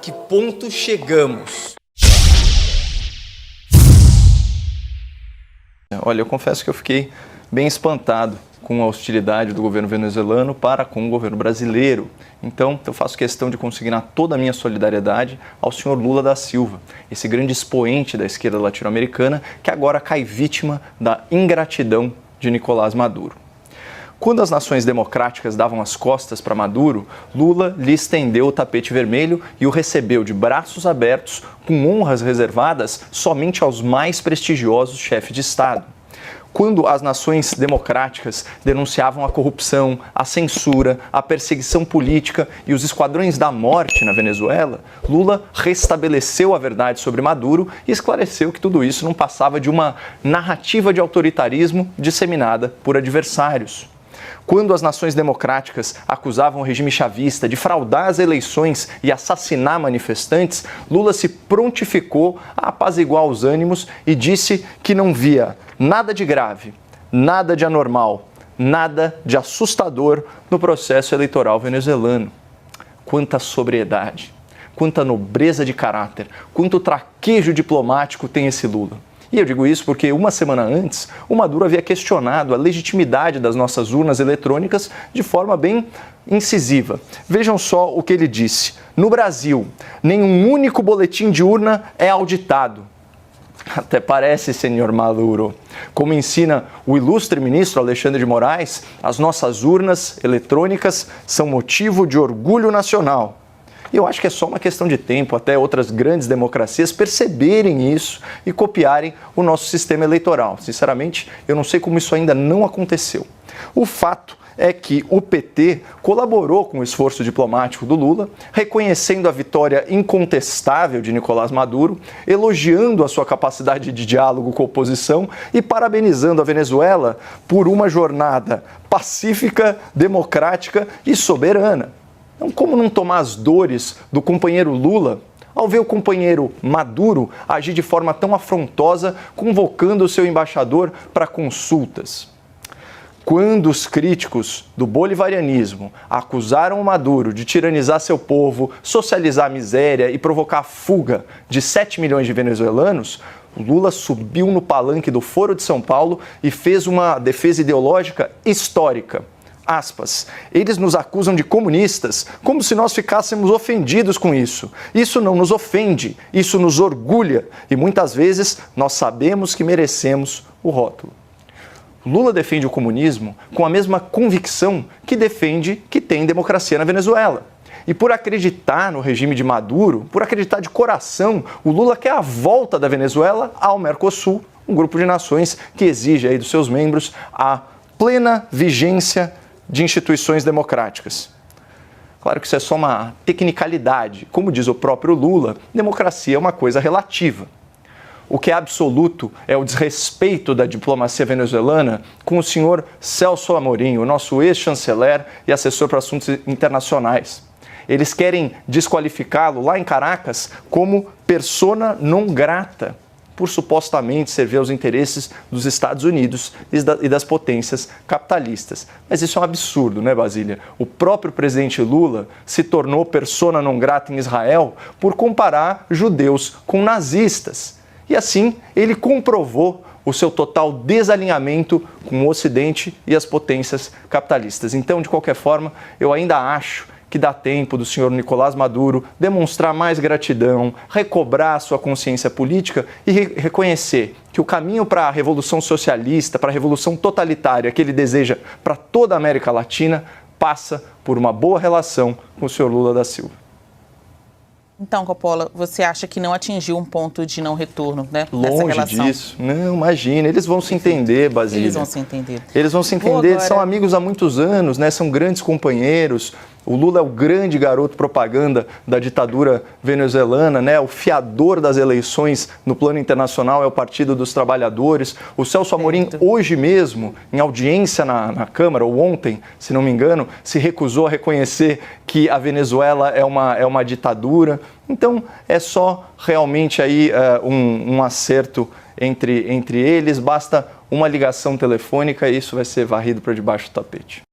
que ponto chegamos? Olha, eu confesso que eu fiquei bem espantado com a hostilidade do governo venezuelano para com o governo brasileiro. Então, eu faço questão de consignar toda a minha solidariedade ao senhor Lula da Silva, esse grande expoente da esquerda latino-americana que agora cai vítima da ingratidão de Nicolás Maduro. Quando as nações democráticas davam as costas para Maduro, Lula lhe estendeu o tapete vermelho e o recebeu de braços abertos, com honras reservadas somente aos mais prestigiosos chefes de Estado. Quando as nações democráticas denunciavam a corrupção, a censura, a perseguição política e os esquadrões da morte na Venezuela, Lula restabeleceu a verdade sobre Maduro e esclareceu que tudo isso não passava de uma narrativa de autoritarismo disseminada por adversários. Quando as nações democráticas acusavam o regime chavista de fraudar as eleições e assassinar manifestantes, Lula se prontificou a apaziguar os ânimos e disse que não via nada de grave, nada de anormal, nada de assustador no processo eleitoral venezuelano. Quanta sobriedade, quanta nobreza de caráter, quanto traquejo diplomático tem esse Lula. E eu digo isso porque uma semana antes, o Maduro havia questionado a legitimidade das nossas urnas eletrônicas de forma bem incisiva. Vejam só o que ele disse. No Brasil, nenhum único boletim de urna é auditado. Até parece, senhor Maduro. Como ensina o ilustre ministro Alexandre de Moraes, as nossas urnas eletrônicas são motivo de orgulho nacional. E eu acho que é só uma questão de tempo até outras grandes democracias perceberem isso e copiarem o nosso sistema eleitoral. Sinceramente, eu não sei como isso ainda não aconteceu. O fato é que o PT colaborou com o esforço diplomático do Lula, reconhecendo a vitória incontestável de Nicolás Maduro, elogiando a sua capacidade de diálogo com a oposição e parabenizando a Venezuela por uma jornada pacífica, democrática e soberana. Então, como não tomar as dores do companheiro Lula ao ver o companheiro Maduro agir de forma tão afrontosa, convocando o seu embaixador para consultas? Quando os críticos do bolivarianismo acusaram o Maduro de tiranizar seu povo, socializar a miséria e provocar a fuga de 7 milhões de venezuelanos, Lula subiu no palanque do Foro de São Paulo e fez uma defesa ideológica histórica. Aspas, eles nos acusam de comunistas, como se nós ficássemos ofendidos com isso. Isso não nos ofende, isso nos orgulha e muitas vezes nós sabemos que merecemos o rótulo. Lula defende o comunismo com a mesma convicção que defende que tem democracia na Venezuela. E por acreditar no regime de Maduro, por acreditar de coração, o Lula quer a volta da Venezuela ao Mercosul, um grupo de nações que exige aí dos seus membros a plena vigência de instituições democráticas. Claro que isso é só uma tecnicalidade. Como diz o próprio Lula, democracia é uma coisa relativa. O que é absoluto é o desrespeito da diplomacia venezuelana com o senhor Celso Amorim, o nosso ex-chanceler e assessor para assuntos internacionais. Eles querem desqualificá-lo lá em Caracas como persona non grata, por supostamente servir aos interesses dos Estados Unidos e das potências capitalistas. Mas isso é um absurdo, né, Basília? O próprio presidente Lula se tornou persona non grata em Israel por comparar judeus com nazistas. E assim, ele comprovou o seu total desalinhamento com o Ocidente e as potências capitalistas. Então, de qualquer forma, eu ainda acho que dá tempo do senhor Nicolás Maduro demonstrar mais gratidão, recobrar sua consciência política e reconhecer que o caminho para a revolução socialista, para a revolução totalitária que ele deseja para toda a América Latina, passa por uma boa relação com o senhor Lula da Silva. Então, Coppola, você acha que não atingiu um ponto de não retorno, né? Longe disso. Não, imagina. Eles vão se entender, Basília. Eles vão se entender. Eles vão se entender. Agora... São amigos há muitos anos, né? São grandes companheiros. O Lula é o grande garoto propaganda da ditadura venezuelana, né? O fiador das eleições no plano internacional é o Partido dos Trabalhadores. O Celso Amorim, hoje mesmo, em audiência na Câmara, ou ontem, se não me engano, se recusou a reconhecer que a Venezuela é uma ditadura. Então, é só realmente aí um acerto entre eles. Basta uma ligação telefônica e isso vai ser varrido para debaixo do tapete.